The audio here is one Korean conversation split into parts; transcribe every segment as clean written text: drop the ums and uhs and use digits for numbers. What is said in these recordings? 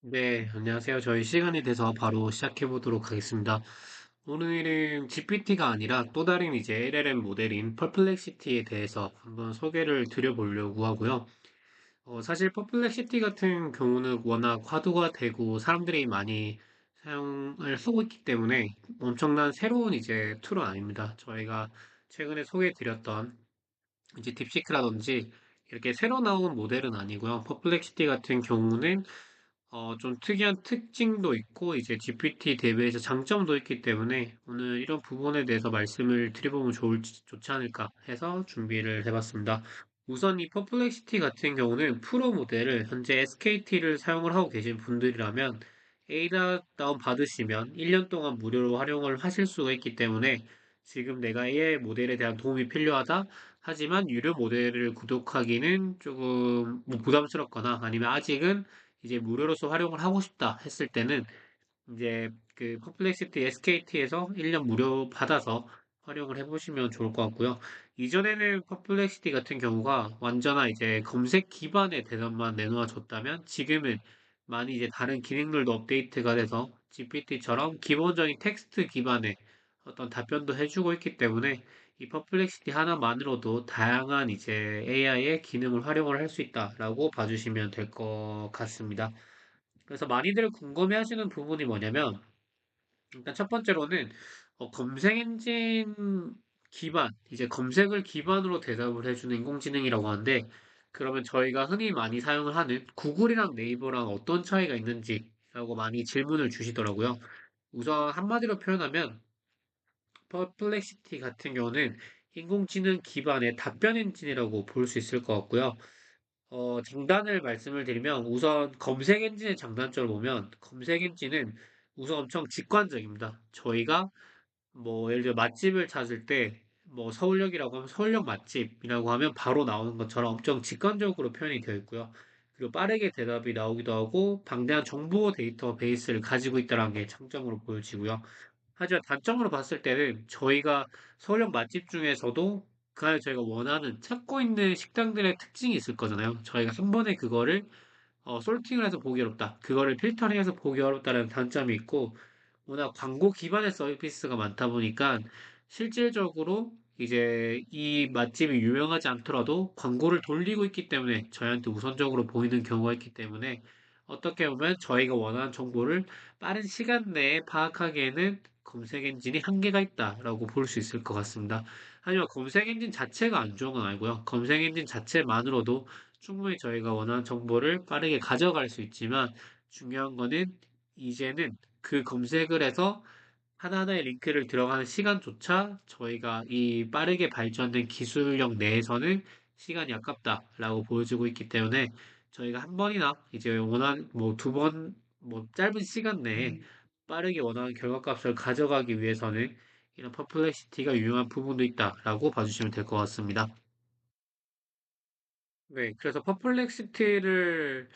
네, 안녕하세요. 저희 시간이 돼서 바로 시작해 보도록 하겠습니다. 오늘은 GPT가 아니라 또 다른 이제 LLM 모델인 퍼플렉시티에 대해서 한번 소개를 드려보려고 하고요. 사실 퍼플렉시티 같은 경우는 워낙 화두가 되고 사람들이 많이 사용을 하고 있기 때문에 엄청난 새로운 이제 툴은 아닙니다. 저희가 최근에 소개해 드렸던 이제 딥시크라든지 이렇게 새로 나온 모델은 아니고요. 퍼플렉시티 같은 경우는 좀 특이한 특징도 있고, 이제 GPT 대비해서 장점도 있기 때문에 오늘 이런 부분에 대해서 말씀을 드려보면 좋지 않을까 해서 준비를 해봤습니다. 우선 이 퍼플렉시티 같은 경우는 프로 모델을 현재 SKT를 사용을 하고 계신 분들이라면 에이다 다운 받으시면 1년 동안 무료로 활용을 하실 수가 있기 때문에 지금 내가 AI 모델에 대한 도움이 필요하다. 하지만 유료 모델을 구독하기는 조금 뭐 부담스럽거나 아니면 아직은 이제 무료로서 활용을 하고 싶다 했을 때는 이제 그 퍼플렉시티 SKT에서 1년 무료 받아서 활용을 해보시면 좋을 것 같고요. 이전에는 퍼플렉시티 같은 경우가 완전한 이제 검색 기반의 대답만 내놓아 줬다면 지금은 많이 이제 다른 기능들도 업데이트가 돼서 GPT처럼 기본적인 텍스트 기반의 어떤 답변도 해주고 있기 때문에 이 퍼플렉시티 하나만으로도 다양한 이제 AI의 기능을 활용을 할 수 있다라고 봐주시면 될 것 같습니다. 그래서 많이들 궁금해하시는 부분이 뭐냐면, 일단 첫 번째로는 검색 엔진 기반, 이제 검색을 기반으로 대답을 해주는 인공지능이라고 하는데, 그러면 저희가 흔히 많이 사용을 하는 구글이랑 네이버랑 어떤 차이가 있는지라고 많이 질문을 주시더라고요. 우선 한마디로 표현하면, 퍼플렉시티 같은 경우는 인공지능 기반의 답변 엔진이라고 볼 수 있을 것 같고요. 장단을 말씀을 드리면 우선 검색 엔진의 장단점을 보면 검색 엔진은 우선 엄청 직관적입니다. 저희가 뭐 예를 들어 맛집을 찾을 때 뭐 서울역이라고 하면 서울역 맛집이라고 하면 바로 나오는 것처럼 엄청 직관적으로 표현이 되어 있고요. 그리고 빠르게 대답이 나오기도 하고 방대한 정보 데이터 베이스를 가지고 있다는 게 장점으로 보여지고요. 하지만 단점으로 봤을 때는 저희가 서울역 맛집 중에서도 그 안에 저희가 원하는 찾고 있는 식당들의 특징이 있을 거잖아요. 저희가 한 번에 그거를 솔팅을 해서 보기 어렵다. 그거를 필터링해서 보기 어렵다는 단점이 있고 워낙 광고 기반의 서비스가 많다 보니까 실질적으로 이제 이 맛집이 유명하지 않더라도 광고를 돌리고 있기 때문에 저희한테 우선적으로 보이는 경우가 있기 때문에 어떻게 보면 저희가 원하는 정보를 빠른 시간 내에 파악하기에는 검색 엔진이 한계가 있다라고 볼 수 있을 것 같습니다. 하지만 검색 엔진 자체가 안 좋은 건 아니고요. 검색 엔진 자체만으로도 충분히 저희가 원하는 정보를 빠르게 가져갈 수 있지만 중요한 거는 이제는 그 검색을 해서 하나하나의 링크를 들어가는 시간조차 저희가 이 빠르게 발전된 기술력 내에서는 시간이 아깝다라고 보여지고 있기 때문에 저희가 한 번이나 이제 원하는 뭐 두 번, 뭐 짧은 시간 내에 빠르게 원하는 결과값을 가져가기 위해서는 이런 퍼플렉시티가 유용한 부분도 있다라고 봐주시면 될 것 같습니다. 네, 그래서 퍼플렉시티를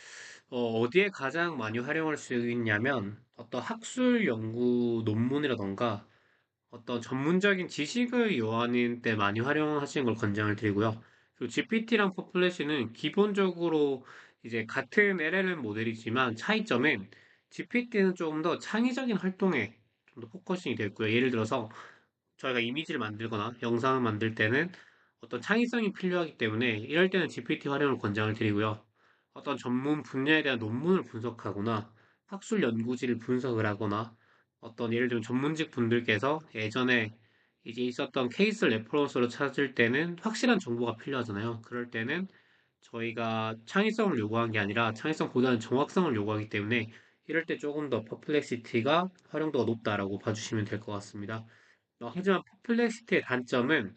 어디에 가장 많이 활용할 수 있냐면 어떤 학술 연구 논문이라던가 어떤 전문적인 지식을 요하는 때 많이 활용하시는 걸 권장을 드리고요. 그리고 GPT랑 퍼플래시는 기본적으로 이제 같은 LLM 모델이지만 차이점은 GPT는 조금 더 창의적인 활동에 좀 더 포커싱이 되어 있고요. 예를 들어서 저희가 이미지를 만들거나 영상을 만들 때는 어떤 창의성이 필요하기 때문에 이럴 때는 GPT 활용을 권장을 드리고요. 어떤 전문 분야에 대한 논문을 분석하거나 학술 연구지를 분석을 하거나 어떤 예를 들면 전문직 분들께서 예전에 이제 있었던 케이스 레퍼런스로 찾을 때는 확실한 정보가 필요하잖아요. 그럴 때는 저희가 창의성을 요구한 게 아니라 창의성보다는 정확성을 요구하기 때문에 이럴 때 조금 더 퍼플렉시티가 활용도가 높다라고 봐주시면 될 것 같습니다. 하지만 퍼플렉시티의 단점은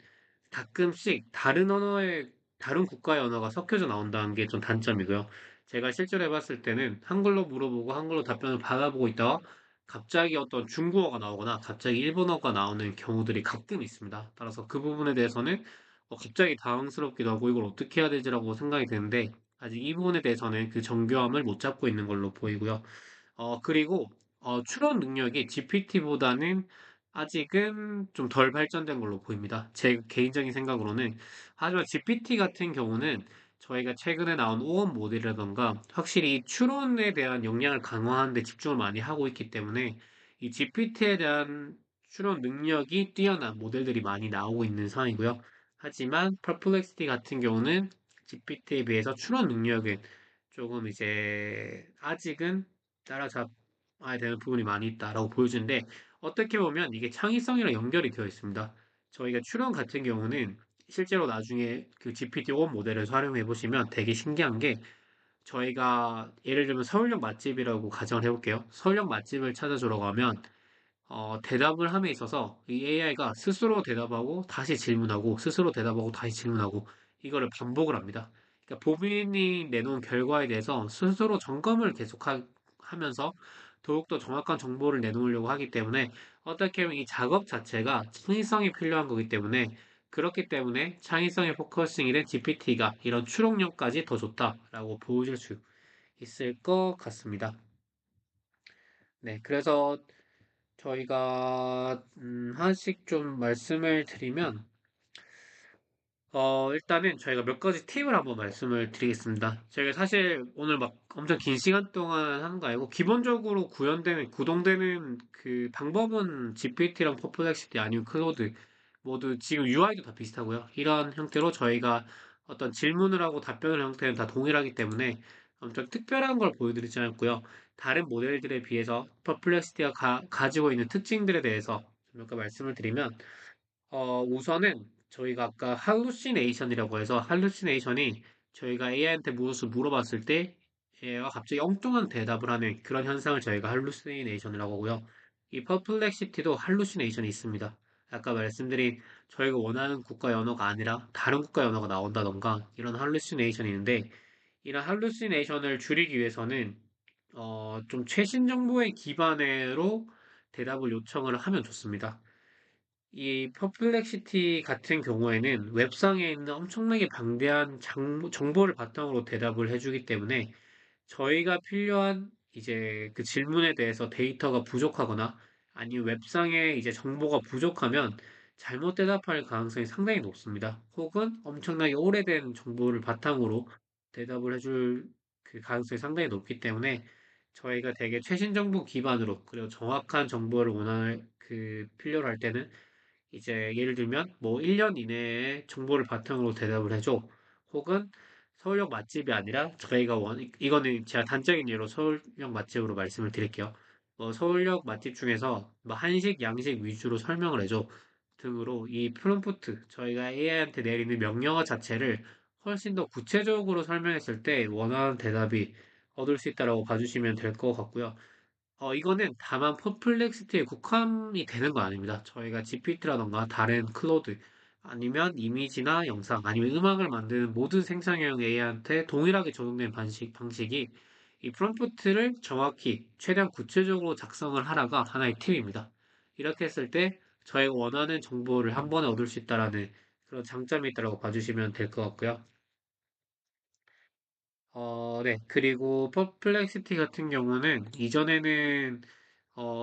가끔씩 다른 언어의, 다른 국가의 언어가 섞여져 나온다는 게 좀 단점이고요. 제가 실제로 해봤을 때는 한글로 물어보고 한글로 답변을 받아보고 있다가 갑자기 어떤 중국어가 나오거나 갑자기 일본어가 나오는 경우들이 가끔 있습니다. 따라서 그 부분에 대해서는 갑자기 당황스럽기도 하고 이걸 어떻게 해야 되지라고 생각이 드는데 아직 이 부분에 대해서는 그 정교함을 못 잡고 있는 걸로 보이고요. 그리고 추론 능력이 GPT보다는 아직은 좀 덜 발전된 걸로 보입니다. 제 개인적인 생각으로는. 하지만 GPT 같은 경우는 저희가 최근에 나온 오원 모델이라던가 확실히 추론에 대한 역량을 강화하는 데 집중을 많이 하고 있기 때문에 이 GPT에 대한 추론 능력이 뛰어난 모델들이 많이 나오고 있는 상황이고요. 하지만 Perplexity 같은 경우는 GPT에 비해서 추론 능력은 조금 이제 아직은 따라잡아야 되는 부분이 많이 있다라고 보여주는데 어떻게 보면 이게 창의성이랑 연결이 되어 있습니다. 저희가 추론 같은 경우는 실제로 나중에 그 GPT-5 모델을 활용해 보시면 되게 신기한 게 저희가 예를 들면 서울역 맛집이라고 가정을 해볼게요. 서울역 맛집을 찾아주라고 하면 대답을 함에 있어서 이 AI가 스스로 대답하고 다시 질문하고 스스로 대답하고 다시 질문하고 이거를 반복을 합니다. 그러니까 본인이 내놓은 결과에 대해서 스스로 점검을 하면서 더욱더 정확한 정보를 내놓으려고 하기 때문에 어떻게 보면 이 작업 자체가 창의성이 필요한 거기 때문에 그렇기 때문에 창의성에 포커싱이 된 GPT가 이런 추론력까지 더 좋다라고 보여줄 수 있을 것 같습니다. 네, 그래서 저희가 하나씩 좀 말씀을 드리면 일단은 저희가 몇 가지 팁을 한번 말씀을 드리겠습니다. 저희가 사실 오늘 막 엄청 긴 시간 동안 하는 거 아니고 기본적으로 구동되는 그 방법은 GPT랑 퍼플렉시티 아니면 클로드 모두 지금 UI도 다 비슷하고요. 이런 형태로 저희가 어떤 질문을 하고 답변을 형태는 다 동일하기 때문에 엄청 특별한 걸 보여드리지 않았고요. 다른 모델들에 비해서 퍼플렉시티가 가지고 있는 특징들에 대해서 몇 가지 말씀을 드리면 우선은 저희가 아까 할루시네이션이라고 해서 할루시네이션이 저희가 AI한테 무엇을 물어봤을 때 얘가 갑자기 엉뚱한 대답을 하는 그런 현상을 저희가 할루시네이션이라고 하고요. 이 퍼플렉시티도 할루시네이션이 있습니다. 아까 말씀드린 저희가 원하는 국가의 언어가 아니라 다른 국가의 언어가 나온다던가 이런 할루시네이션이 있는데 이런 할루시네이션을 줄이기 위해서는 좀 최신 정보의 기반으로 대답을 요청을 하면 좋습니다. 이 퍼플렉시티 같은 경우에는 웹상에 있는 엄청나게 방대한 정보를 바탕으로 대답을 해주기 때문에 저희가 필요한 이제 그 질문에 대해서 데이터가 부족하거나 아니면 웹상에 이제 정보가 부족하면 잘못 대답할 가능성이 상당히 높습니다. 혹은 엄청나게 오래된 정보를 바탕으로 대답을 해줄 그 가능성이 상당히 높기 때문에 저희가 되게 최신 정보 기반으로 그리고 정확한 정보를 원할 그 필요로 할 때는 이제 예를 들면 뭐 1년 이내에 정보를 바탕으로 대답을 해줘. 혹은 서울역 맛집이 아니라 저희가 이거는 제가 단적인 예로 서울역 맛집으로 말씀을 드릴게요. 서울역 맛집 중에서 뭐 한식, 양식 위주로 설명을 해줘 등으로 이 프롬프트 저희가 AI한테 내리는 명령어 자체를 훨씬 더 구체적으로 설명했을 때 원하는 대답이 얻을 수 있다라고 봐주시면 될 것 같고요. 이거는 다만 퍼플렉시티에 국한이 되는 건 아닙니다. 저희가 GPT라던가 다른 클로드 아니면 이미지나 영상 아니면 음악을 만드는 모든 생성형 AI한테 동일하게 적용된 방식이 이 프롬프트를 정확히 최대한 구체적으로 작성을 하라가 하나의 팁입니다. 이렇게 했을 때 저희가 원하는 정보를 한 번에 얻을 수 있다라는 그런 장점이 있다고 봐주시면 될 것 같고요. 네. 그리고 퍼플렉시티 같은 경우는 이전에는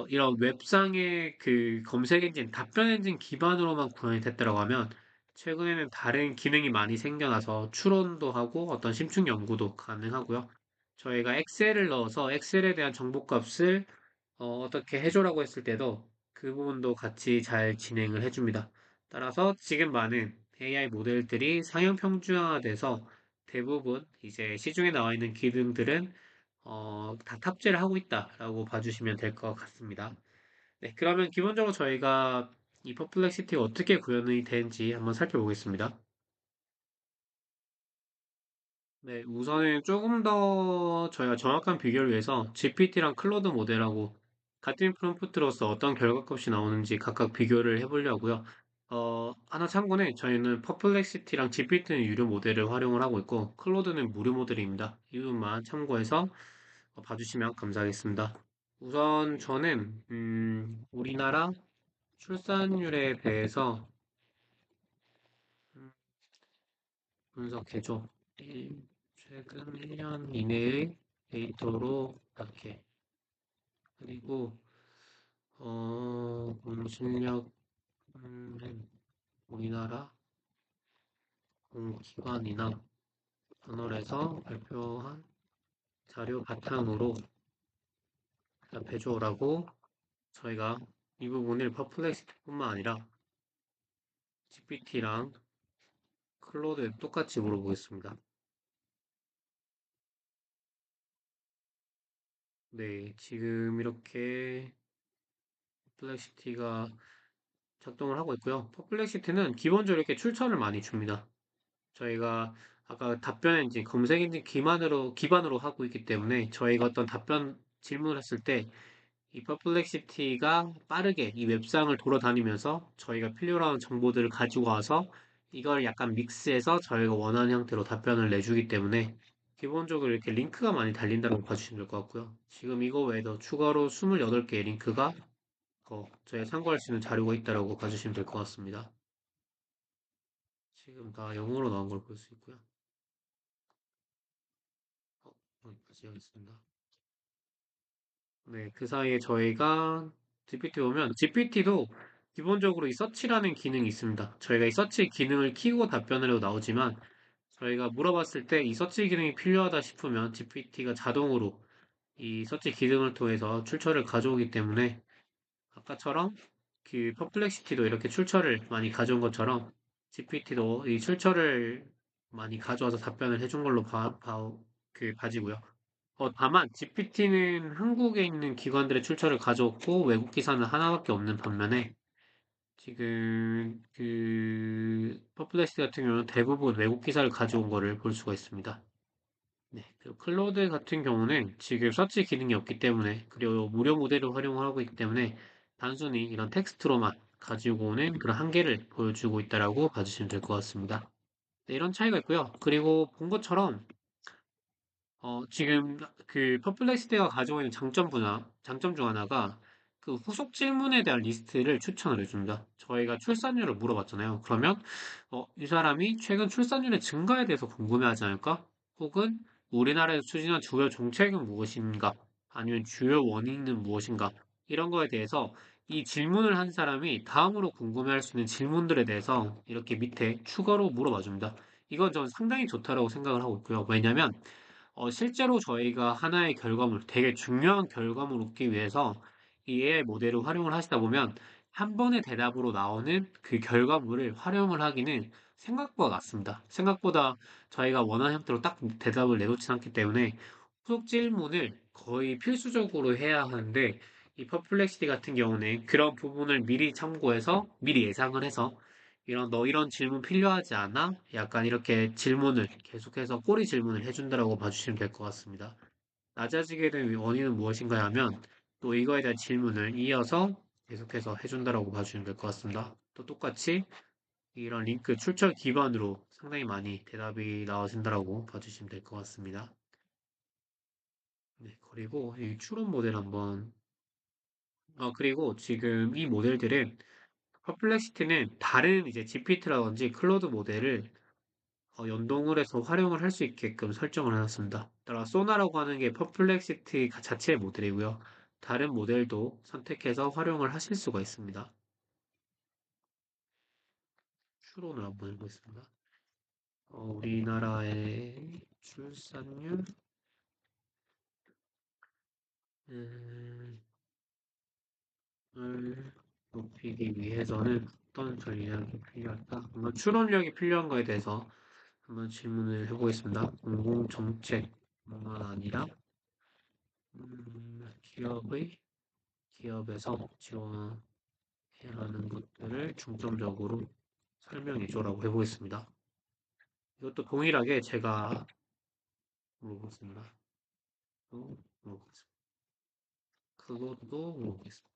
이런 웹상의 그 검색 엔진, 답변 엔진 기반으로만 구현이 됐다고 하면 최근에는 다른 기능이 많이 생겨나서 추론도 하고 어떤 심층 연구도 가능하고요. 저희가 엑셀을 넣어서 엑셀에 대한 정보값을 어떻게 해줘라고 했을 때도 그 부분도 같이 잘 진행을 해줍니다. 따라서 지금 많은 AI 모델들이 상용 평준화돼서 대부분 이제 시중에 나와 있는 기능들은 다 탑재를 하고 있다라고 봐주시면 될 것 같습니다. 네, 그러면 기본적으로 저희가 이 퍼플렉시티가 어떻게 구현이 되는지 한번 살펴보겠습니다. 네, 우선은 조금 더 저희가 정확한 비교를 위해서 GPT랑 클로드 모델하고 같은 프롬프트로서 어떤 결과값이 나오는지 각각 비교를 해보려고요. 하나 참고는 저희는 퍼플렉시티랑 GPT는 유료 모델을 활용을 하고 있고 클로드는 무료 모델입니다. 이 부분만 참고해서 봐주시면 감사하겠습니다. 우선 저는 우리나라 출산율에 대해서 음, 분석해줘. 최근 1년 이내의 데이터로 이렇게 그리고 공실력 우리나라 공기관이나 저널에서 발표한 자료 바탕으로 대답해 줘라고 저희가 이 부분을 퍼플렉시티뿐만 아니라 GPT랑 클로드에 똑같이 물어보겠습니다. 네, 지금 이렇게 퍼플렉시티가 작동을 하고 있고요. 퍼플렉시티는 기본적으로 이렇게 출처를 많이 줍니다. 저희가 아까 답변 엔진, 검색 엔진 기반으로 하고 있기 때문에 저희가 어떤 답변 질문을 했을 때 이 퍼플렉시티가 빠르게 이 웹상을 돌아다니면서 저희가 필요로 하는 정보들을 가지고 와서 이걸 약간 믹스해서 저희가 원하는 형태로 답변을 내주기 때문에 기본적으로 이렇게 링크가 많이 달린다고 봐주시면 될 것 같고요. 지금 이거 외에도 추가로 28개의 링크가 저희가 참고할 수 있는 자료가 있다고 봐주시면 될 것 같습니다. 지금 다 영어로 나온 걸 볼 수 있고요. 여기까지 하겠습니다. 네, 그 사이에 저희가 GPT 보면 GPT도 기본적으로 이 서치라는 기능이 있습니다. 저희가 이 서치 기능을 키고 답변을 해도 나오지만 저희가 물어봤을 때 이 서치 기능이 필요하다 싶으면 GPT가 자동으로 이 서치 기능을 통해서 출처를 가져오기 때문에 아까처럼 그 퍼플렉시티도 이렇게 출처를 많이 가져온 것처럼 GPT도 이 출처를 많이 가져와서 답변을 해준 걸로 봐지고요. 다만 GPT는 한국에 있는 기관들의 출처를 가져왔고 외국 기사는 하나밖에 없는 반면에 지금 그 퍼플렉시티 같은 경우는 대부분 외국 기사를 가져온 거를 볼 수가 있습니다. 네, 그리고 클로드 같은 경우는 지금 서치 기능이 없기 때문에 그리고 무료 모델을 활용하고 있기 때문에 단순히 이런 텍스트로만 가지고 오는 그런 한계를 보여주고 있다라고 봐주시면 될 것 같습니다. 네, 이런 차이가 있고요. 그리고 본 것처럼 지금 그 퍼플렉시티가 가지고 있는 장점 중 하나가 그 후속 질문에 대한 리스트를 추천을 해줍니다. 저희가 출산율을 물어봤잖아요. 그러면, 이 사람이 최근 출산율의 증가에 대해서 궁금해하지 않을까? 혹은 우리나라에서 추진한 주요 정책은 무엇인가? 아니면 주요 원인은 무엇인가? 이런 거에 대해서 이 질문을 한 사람이 다음으로 궁금해할 수 있는 질문들에 대해서 이렇게 밑에 추가로 물어봐 줍니다. 이건 전 상당히 좋다라고 생각을 하고 있고요. 왜냐면, 실제로 저희가 하나의 결과물, 되게 중요한 결과물을 얻기 위해서 이 AI 모델을 활용을 하시다 보면 한 번의 대답으로 나오는 그 결과물을 활용을 하기는 생각보다 낮습니다. 생각보다 저희가 원하는 형태로 딱 대답을 내놓지 않기 때문에 후속 질문을 거의 필수적으로 해야 하는데 이 퍼플렉시티 같은 경우는 그런 부분을 미리 참고해서 미리 예상을 해서 이런 질문 필요하지 않아? 약간 이렇게 질문을 계속해서 꼬리 질문을 해준다라고 봐주시면 될 것 같습니다. 낮아지게 된 원인은 무엇인가 하면 또 이거에 대한 질문을 이어서 계속해서 해준다라고 봐주시면 될 것 같습니다. 또 똑같이 이런 링크 출처 기반으로 상당히 많이 대답이 나와준다라고 봐주시면 될 것 같습니다. 네, 그리고 이 추론 모델 한번 그리고 지금 이 모델들은 퍼플렉시티는 다른 이제 GPT라든지 클로드 모델을 연동을 해서 활용을 할 수 있게끔 설정을 해놨습니다. 따라 소나라고 하는 게 퍼플렉시티 자체의 모델이고요. 다른 모델도 선택해서 활용을 하실 수가 있습니다. 추론을 한번 해보겠습니다. 우리나라의 출산율 을 높이기 위해서는 어떤 전략이 필요할까? 한번 추론력이 필요한 거에 대해서 한번 질문을 해보겠습니다. 공공정책뿐만 아니라 기업에서 지원해야 하는 것들을 중점적으로 설명해줘라고 해보겠습니다. 이것도 동일하게 제가 물어보겠습니다. 또 물어보겠습니다. 그것도 물어보겠습니다.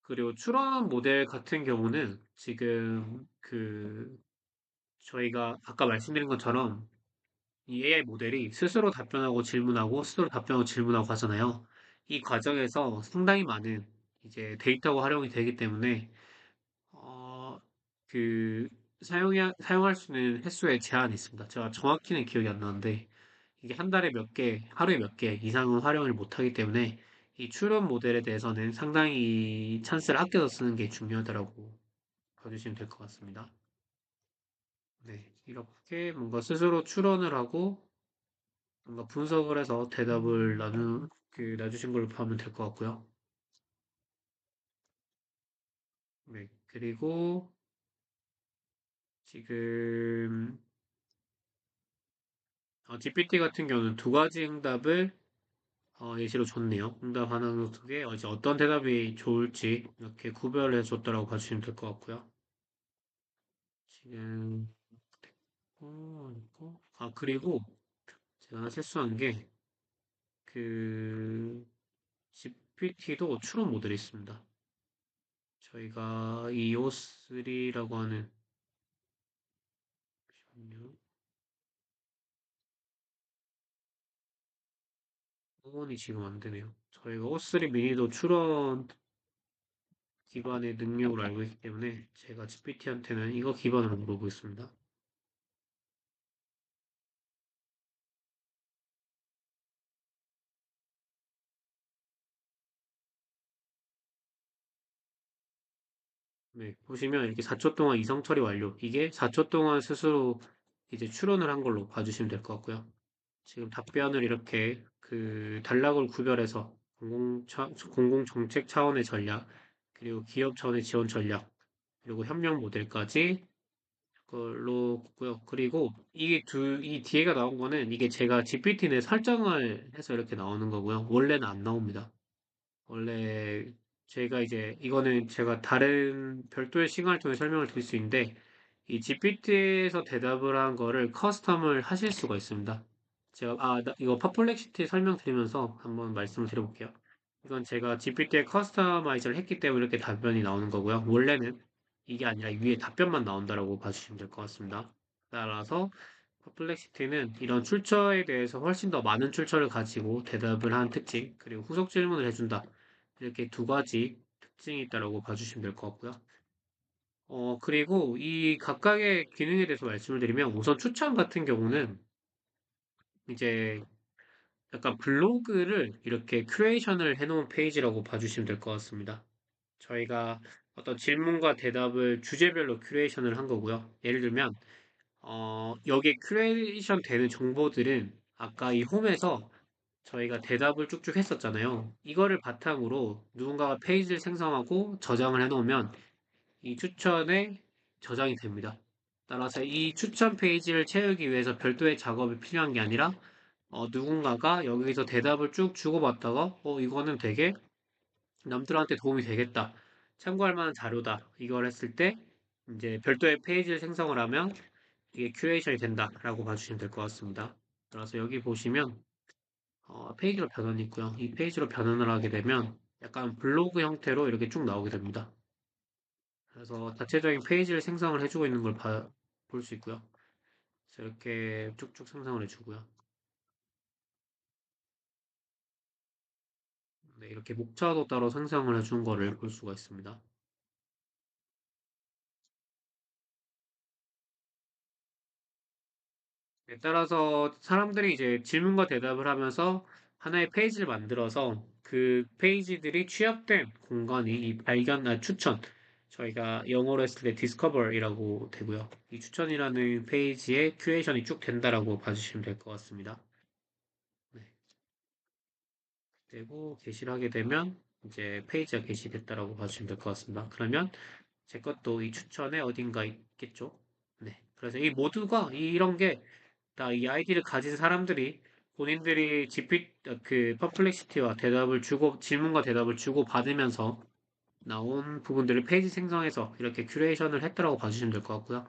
그리고 추론 모델 같은 경우는 지금 저희가 아까 말씀드린 것처럼 이 AI 모델이 스스로 답변하고 질문하고 스스로 답변하고 질문하고 하잖아요. 이 과정에서 상당히 많은 이제 데이터가 활용이 되기 때문에 어, 그 사용할 수 있는 횟수에 제한이 있습니다. 제가 정확히는 기억이 안 나는데 이게 한 달에 몇 개, 하루에 몇 개 이상은 활용을 못 하기 때문에 이 추론 모델에 대해서는 상당히 이 찬스를 아껴서 쓰는 게 중요하다고 봐주시면 될 것 같습니다. 네, 이렇게 뭔가 스스로 추론을 하고 뭔가 분석을 해서 대답을 놔주신 걸로 보면 될 것 같고요. 네, 그리고 지금 GPT 같은 경우는 두 가지 응답을 예시로 줬네요. 응답 하나 속에 이제 어떤 대답이 좋을지 이렇게 구별해 줬다라고 봐주시면 될 것 같고요. 지금 그리고 제가 하나 실수한 게 그 GPT도 추론 모델이 있습니다. 저희가 이 O3라고 하는 잠시만요. 응원이 지금 안 되네요. 저희가 O3 미니도 추론 기반의 능력으로 알고 있기 때문에 제가 GPT한테는 이거 기반으로 물어보겠습니다. 네, 보시면 이렇게 4초 동안 이성 처리 완료. 이게 4초 동안 스스로 이제 추론을 한 걸로 봐주시면 될 것 같고요. 지금 답변을 이렇게 그 단락을 구별해서 공공 정책 차원의 전략, 그리고 기업 차원의 지원 전략, 그리고 협력 모델까지 걸로 고요. 그리고 이 뒤에가 나온 거는 이게 제가 GPT 내 설정을 해서 이렇게 나오는 거고요. 원래는 안 나옵니다. 원래 제가 이제 이거는 제가 다른 별도의 시간을 통해 설명을 드릴 수 있는데 이 GPT에서 대답을 한 거를 커스텀을 하실 수가 있습니다. 제가 이거 퍼플렉시티 설명드리면서 한번 말씀을 드려볼게요. 이건 제가 GPT에 커스터마이즈를 했기 때문에 이렇게 답변이 나오는 거고요. 원래는 이게 아니라 위에 답변만 나온다라고 봐주시면 될 것 같습니다. 따라서 퍼플렉시티는 이런 출처에 대해서 훨씬 더 많은 출처를 가지고 대답을 한 특징, 그리고 후속 질문을 해준다. 이렇게 두 가지 특징이 있다라고 봐주시면 될 것 같고요. 그리고 이 각각의 기능에 대해서 말씀을 드리면 우선 추천 같은 경우는 이제 약간 블로그를 이렇게 큐레이션을 해놓은 페이지라고 봐주시면 될 것 같습니다. 저희가 어떤 질문과 대답을 주제별로 큐레이션을 한 거고요. 예를 들면 여기에 큐레이션 되는 정보들은 아까 이 홈에서 저희가 대답을 쭉쭉 했었잖아요. 이거를 바탕으로 누군가가 페이지를 생성하고 저장을 해놓으면 이 추천에 저장이 됩니다. 따라서 이 추천 페이지를 채우기 위해서 별도의 작업이 필요한 게 아니라 누군가가 여기서 대답을 쭉 주고받다가 이거는 되게 남들한테 도움이 되겠다. 참고할 만한 자료다. 이걸 했을 때 이제 별도의 페이지를 생성을 하면 이게 큐레이션이 된다라고 봐주시면 될 것 같습니다. 따라서 여기 보시면 페이지로 변환이 있고요. 이 페이지로 변환을 하게 되면 약간 블로그 형태로 이렇게 쭉 나오게 됩니다. 그래서 자체적인 페이지를 생성을 해주고 있는 걸 볼 수 있고요. 그래서 이렇게 쭉쭉 생성을 해주고요. 네, 이렇게 목차도 따로 생성을 해준 거를 볼 수가 있습니다. 네, 따라서 사람들이 이제 질문과 대답을 하면서 하나의 페이지를 만들어서 그 페이지들이 취합된 공간이 추천. 저희가 영어로 했을 때 discover이라고 되고요. 이 추천이라는 페이지에 큐레이션이 쭉 된다라고 봐주시면 될 것 같습니다. 네, 그리고 게시를 하게 되면 이제 페이지가 게시됐다라고 봐주시면 될 것 같습니다. 그러면 제 것도 이 추천에 어딘가 있겠죠? 네. 그래서 이 모두가 이런 게 다 이 아이디를 가진 사람들이 본인들이 퍼플렉시티와 질문과 대답을 주고 받으면서 나온 부분들을 페이지 생성해서 이렇게 큐레이션을 했다라고 봐주시면 될 것 같고요.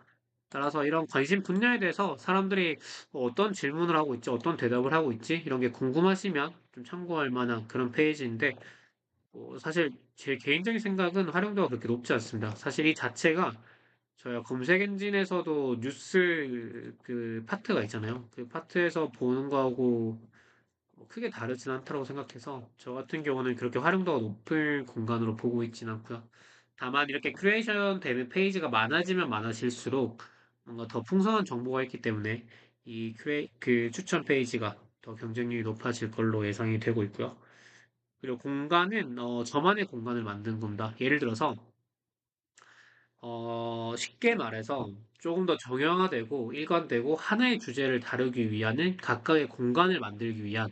따라서 이런 관심 분야에 대해서 사람들이 어떤 질문을 하고 있지, 어떤 대답을 하고 있지, 이런 게 궁금하시면 좀 참고할 만한 그런 페이지인데, 사실 제 개인적인 생각은 활용도가 그렇게 높지 않습니다. 사실 이 자체가 저희가 검색 엔진에서도 뉴스 그 파트가 있잖아요. 그 파트에서 보는 거하고 뭐 크게 다르진 않다고 생각해서 저 같은 경우는 그렇게 활용도가 높은 공간으로 보고 있진 않고요. 다만 이렇게 큐레이션 되는 페이지가 많아지면 많아질수록 뭔가 더 풍성한 정보가 있기 때문에 그 추천 페이지가 더 경쟁력이 높아질 걸로 예상이 되고 있고요. 그리고 공간은 저만의 공간을 만든 겁니다. 예를 들어서 쉽게 말해서 조금 더 정형화되고 일관되고 하나의 주제를 다루기 위한 각각의 공간을 만들기 위한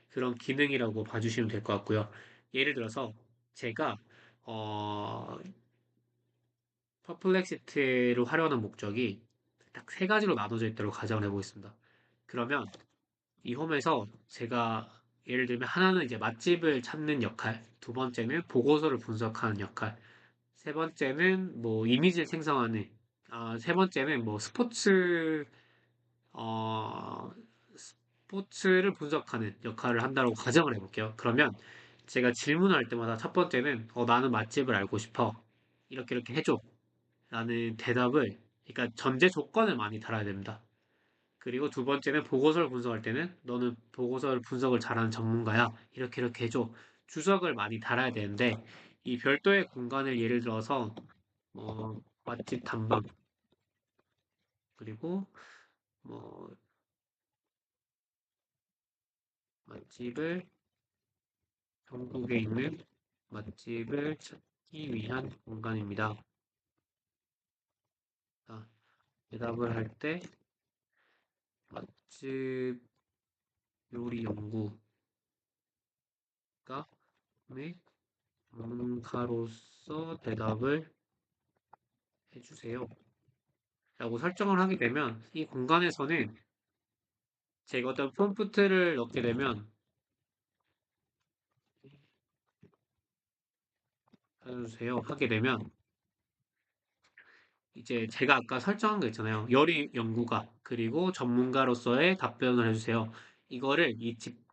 그런 기능이라고 봐주시면 될 것 같고요. 예를 들어서 제가 어, 퍼플렉시티를 활용하는 목적이 딱 세 가지로 나눠져 있다고 가정을 해보겠습니다. 그러면 이 홈에서 제가 예를 들면 하나는 이제 맛집을 찾는 역할, 두 번째는 보고서를 분석하는 역할, 세 번째는 뭐 이미지를 생성하는, 세 번째는 뭐 어, 스포츠를 분석하는 역할을 한다고 가정을 해볼게요. 그러면 제가 질문할 때마다 첫 번째는 나는 맛집을 알고 싶어. 이렇게 이렇게 해줘. 라는 대답을, 그러니까 전제 조건을 많이 달아야 됩니다. 그리고 두 번째는 보고서를 분석할 때는 너는 보고서를 분석을 잘하는 전문가야. 이렇게 이렇게 해줘. 주석을 많이 달아야 되는데 이 별도의 공간을 예를 들어서 맛집 탐방 그리고 뭐 맛집을 전국에 있는 맛집을 찾기 위한 공간입니다. 자, 대답을 할 때 맛집 요리 연구가 및 전문가로서 대답을 해주세요. 라고 설정을 하게 되면 이 공간에서는 제가 어떤 프롬프트를 넣게 되면 해주세요 하게 되면 이제 제가 아까 설정한 거 있잖아요. 요리 연구가 그리고 전문가로서의 답변을 해주세요. 이거를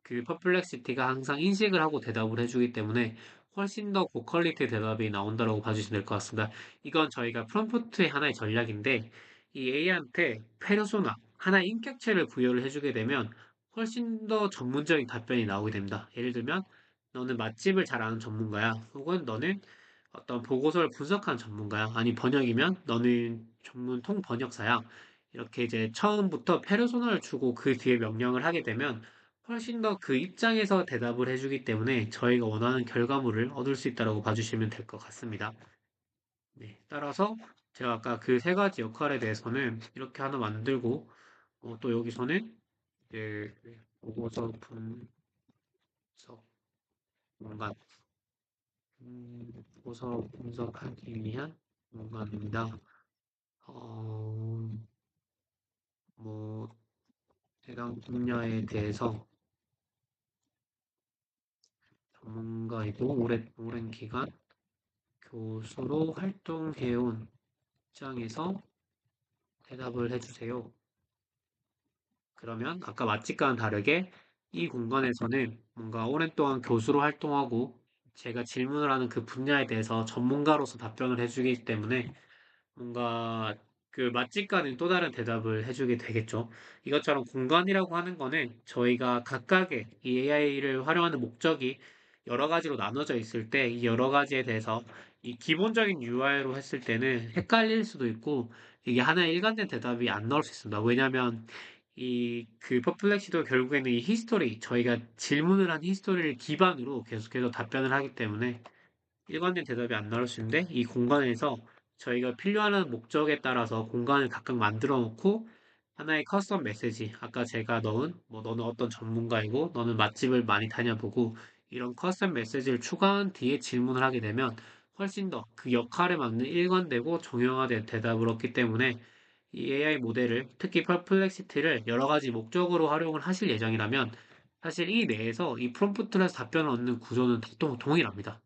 그 퍼플렉시티가 항상 인식을 하고 대답을 해주기 때문에 훨씬 더 고퀄리티 대답이 나온다고 봐주시면 될 것 같습니다. 이건 저희가 프롬프트의 하나의 전략인데 이 AI한테 페르소나 하나의 인격체를 부여를 해주게 되면 훨씬 더 전문적인 답변이 나오게 됩니다. 예를 들면 너는 맛집을 잘 아는 전문가야. 혹은 너는 어떤 보고서를 분석하는 전문가야. 아니, 번역이면 너는 전문 통 번역사야. 이렇게 이제 처음부터 페르소나를 주고 그 뒤에 명령을 하게 되면 훨씬 더 그 입장에서 대답을 해주기 때문에 저희가 원하는 결과물을 얻을 수 있다고 봐주시면 될 것 같습니다. 네, 따라서 제가 아까 그 세 가지 역할에 대해서는 이렇게 하나 만들고 또 여기서는 이제 보고서 분석 공간 보고서 분석하기 위한 공간입니다. 어, 뭐, 해당 분야에 대해서 전문가이고 오랜 기간 교수로 활동해온 입장에서 대답을 해주세요. 그러면 아까 맛집과는 다르게 이 공간에서는 뭔가 오랫동안 교수로 활동하고 제가 질문을 하는 그 분야에 대해서 전문가로서 답변을 해주기 때문에 뭔가 그 맛집과는 또 다른 대답을 해주게 되겠죠. 이것처럼 공간이라고 하는 거는 저희가 각각의 이 AI를 활용하는 목적이 여러 가지로 나눠져 있을 때 이 여러 가지에 대해서 이 기본적인 UI로 했을 때는 헷갈릴 수도 있고 이게 하나의 일관된 대답이 안 나올 수 있습니다. 왜냐하면 이 그 퍼플렉시도 결국에는 이 히스토리 저희가 질문을 한 히스토리를 기반으로 계속해서 답변을 하기 때문에 일관된 대답이 안 나올 수 있는데 이 공간에서 저희가 필요한 목적에 따라서 공간을 각각 만들어 놓고 하나의 커스텀 메시지 아까 제가 넣은 뭐 너는 어떤 전문가이고 너는 맛집을 많이 다녀보고 이런 커스텀 메시지를 추가한 뒤에 질문을 하게 되면 훨씬 더 그 역할에 맞는 일관되고 정형화된 대답을 얻기 때문에 이 AI 모델을 특히 퍼플렉시티를 여러 가지 목적으로 활용을 하실 예정이라면 사실 이 내에서 이 프롬프트를 해서 답변을 얻는 구조는 다 동일합니다.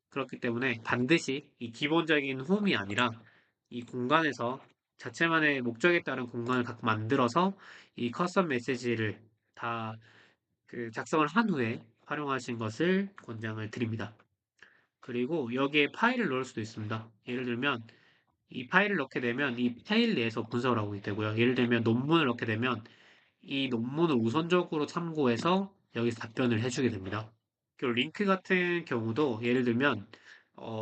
그렇기 때문에 반드시 이 기본적인 홈이 아니라 이 공간에서 자체만의 목적에 따른 공간을 각 만들어서 이 커스텀 메시지를 다 그 작성을 한 후에 활용하신 것을 권장을 드립니다. 그리고 여기에 파일을 넣을 수도 있습니다. 예를 들면 이 파일을 넣게 되면 이 파일 내에서 분석을 하고 있다고요. 예를 들면 논문을 넣게 되면 이 논문을 우선적으로 참고해서 여기서 답변을 해주게 됩니다. 그 링크 같은 경우도 예를 들면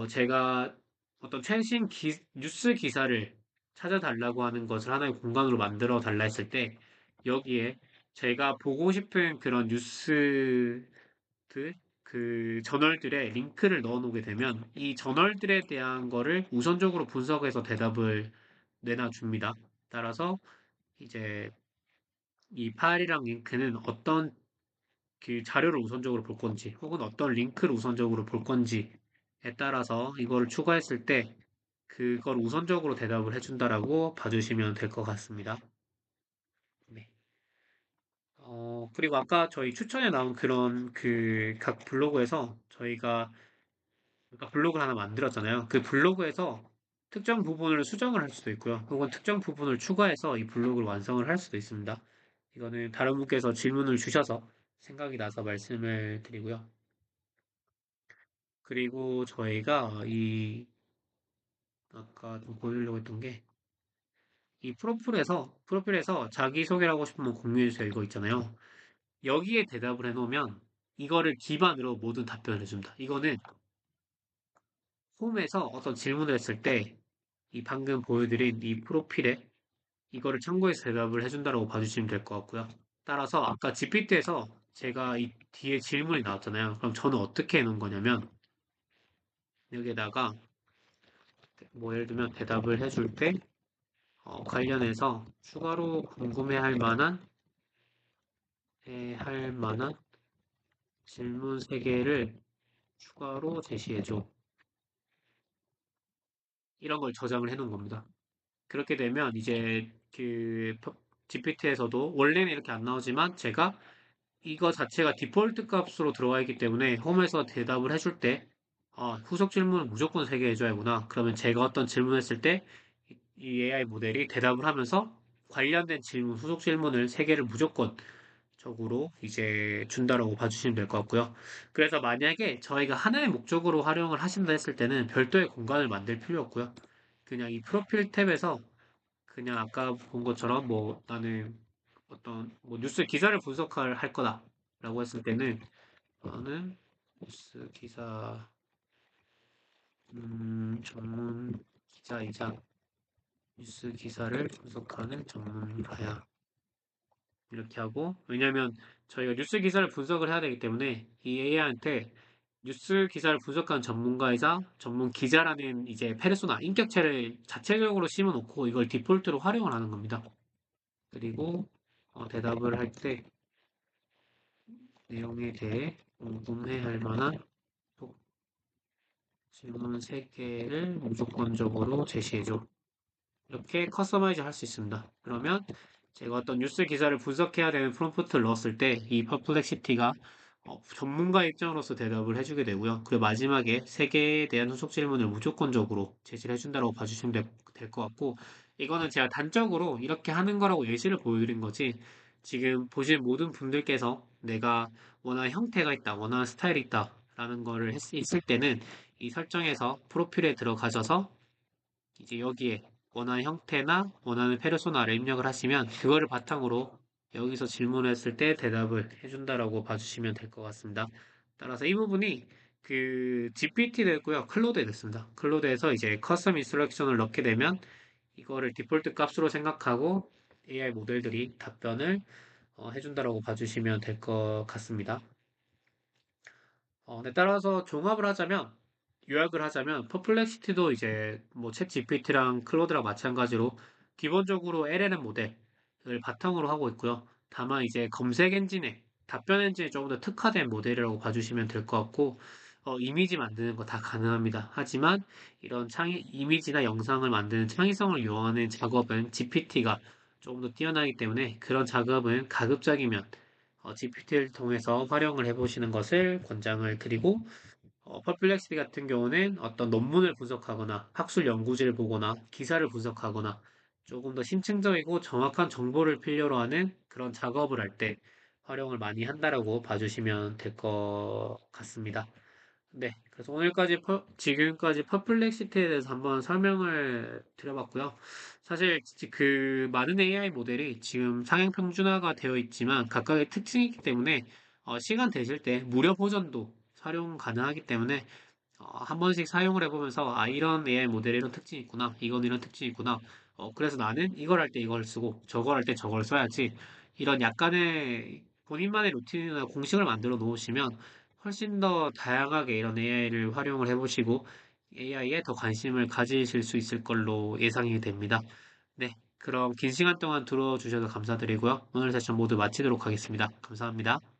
제가 어떤 최신 뉴스 기사를 찾아달라고 하는 것을 하나의 공간으로 만들어 달라 했을 때 여기에 제가 보고 싶은 그런 뉴스들 그 저널들에 링크를 넣어 놓게 되면 이 저널들에 대한 거를 우선적으로 분석해서 대답을 내놔줍니다. 따라서 이제 이 파일이랑 링크는 어떤 그 자료를 우선적으로 볼 건지 혹은 어떤 링크를 우선적으로 볼 건지에 따라서 이거를 추가했을 때 그걸 우선적으로 대답을 해준다라고 봐주시면 될 것 같습니다. 네. 그리고 아까 저희 추천에 나온 그런 그 각 블로그에서 저희가 아까 블로그를 하나 만들었잖아요. 그 블로그에서 특정 부분을 수정을 할 수도 있고요. 혹은 특정 부분을 추가해서 이 블로그를 완성을 할 수도 있습니다. 이거는 다른 분께서 질문을 주셔서 생각이 나서 말씀을 드리고요. 그리고 저희가 이 아까 좀 보여주려고 했던 게 이 프로필에서 자기소개를 하고 싶으면 공유해주세요 이거 있잖아요. 여기에 대답을 해놓으면 이거를 기반으로 모든 답변을 해줍니다. 이거는 홈에서 어떤 질문을 했을 때 이 방금 보여드린 이 프로필에 이거를 참고해서 대답을 해준다라고 봐주시면 될 것 같고요. 따라서 아까 GPT에서 제가 이 뒤에 질문이 나왔잖아요. 그럼 저는 어떻게 해놓은 거냐면 여기에다가 뭐 예를 들면 대답을 해줄 때 관련해서 추가로 궁금해할 만한 할 만한 질문 3개를 추가로 제시해줘. 이런 걸 저장을 해놓은 겁니다. 그렇게 되면 이제 그 GPT에서도 원래는 이렇게 안 나오지만 제가 이거 자체가 디폴트 값으로 들어와 있기 때문에 홈에서 대답을 해줄 때 후속 질문은 무조건 3개 해줘야구나. 그러면 제가 어떤 질문했을 때 이 AI 모델이 대답을 하면서 관련된 질문, 후속 질문을 3개를 무조건 적으로 이제 준다라고 봐주시면 될 것 같고요. 그래서 만약에 저희가 하나의 목적으로 활용을 하신다 했을 때는 별도의 공간을 만들 필요 없고요. 그냥 이 프로필 탭에서 그냥 아까 본 것처럼 뭐 나는 어떤 뭐 뉴스 기사를 분석할 할 거다라고 했을 때는 저는 뉴스 기사 전문 기자이자 뉴스 기사를 분석하는 전문가야. 이렇게 하고 왜냐면 저희가 뉴스 기사를 분석을 해야 되기 때문에 이 AI한테 뉴스 기사를 분석하는 전문가이자 전문 기자라는 이제 페르소나 인격체를 자체적으로 심어놓고 이걸 디폴트로 활용을 하는 겁니다. 그리고 대답을 할 때 내용에 대해 궁금해할 만한 질문 3개를 무조건적으로 제시해줘. 이렇게 커스터마이즈 할 수 있습니다. 그러면 제가 어떤 뉴스 기사를 분석해야 되는 프롬프트를 넣었을 때 이 퍼플렉시티가 전문가 입장으로서 대답을 해주게 되고요. 그리고 마지막에 3개에 대한 후속 질문을 무조건적으로 제시를 해준다고 봐주시면 될 것 같고 이거는 제가 단적으로 이렇게 하는 거라고 예시를 보여드린 거지 지금 보신 모든 분들께서 내가 원하는 형태가 있다, 원하는 스타일이 있다 라는 거를 있을 때는 이 설정에서 프로필에 들어가셔서 이제 여기에 원하는 형태나 원하는 페르소나를 입력을 하시면 그거를 바탕으로 여기서 질문했을 때 대답을 해준다라고 봐주시면 될 것 같습니다. 따라서 이 부분이 그 GPT도 있고요. 클로드에 됐습니다. 클로드에서 이제 커스텀 인스트럭션을 넣게 되면 이거를 디폴트 값으로 생각하고 AI 모델들이 답변을 해준다라고 봐주시면 될 것 같습니다. 네, 따라서 종합을 하자면, 요약을 하자면, 퍼플렉시티도 이제 뭐챗 GPT랑 클로드랑 마찬가지로 기본적으로 LLM 모델을 바탕으로 하고 있고요. 다만 이제 검색 엔진에, 답변 엔진에 조금 더 특화된 모델이라고 봐주시면 될 것 같고, 이미지 만드는 거 다 가능합니다. 하지만 이런 이미지나 영상을 만드는 창의성을 요하는 작업은 GPT가 조금 더 뛰어나기 때문에 그런 작업은 가급적이면 GPT를 통해서 활용을 해보시는 것을 권장을 드리고, 퍼플렉시티 같은 경우는 어떤 논문을 분석하거나 학술 연구지를 보거나 기사를 분석하거나 조금 더 심층적이고 정확한 정보를 필요로 하는 그런 작업을 할 때 활용을 많이 한다라고 봐주시면 될 것 같습니다. 네, 그래서 지금까지 퍼플렉시티에 대해서 한번 설명을 드려봤고요. 사실 그 많은 AI 모델이 지금 상향 평준화가 되어 있지만 각각의 특징이 있기 때문에 시간 되실 때 무료 버전도 활용 가능하기 때문에 한 번씩 사용을 해보면서 이런 AI 모델이 이런 특징이 있구나, 이건 이런 특징이 있구나. 그래서 나는 이걸 할 때 이걸 쓰고 저걸 할 때 저걸 써야지. 이런 약간의 본인만의 루틴이나 공식을 만들어 놓으시면 훨씬 더 다양하게 이런 AI를 활용을 해보시고 AI에 더 관심을 가지실 수 있을 걸로 예상이 됩니다. 네, 그럼 긴 시간 동안 들어주셔서 감사드리고요. 오늘 세션 모두 마치도록 하겠습니다. 감사합니다.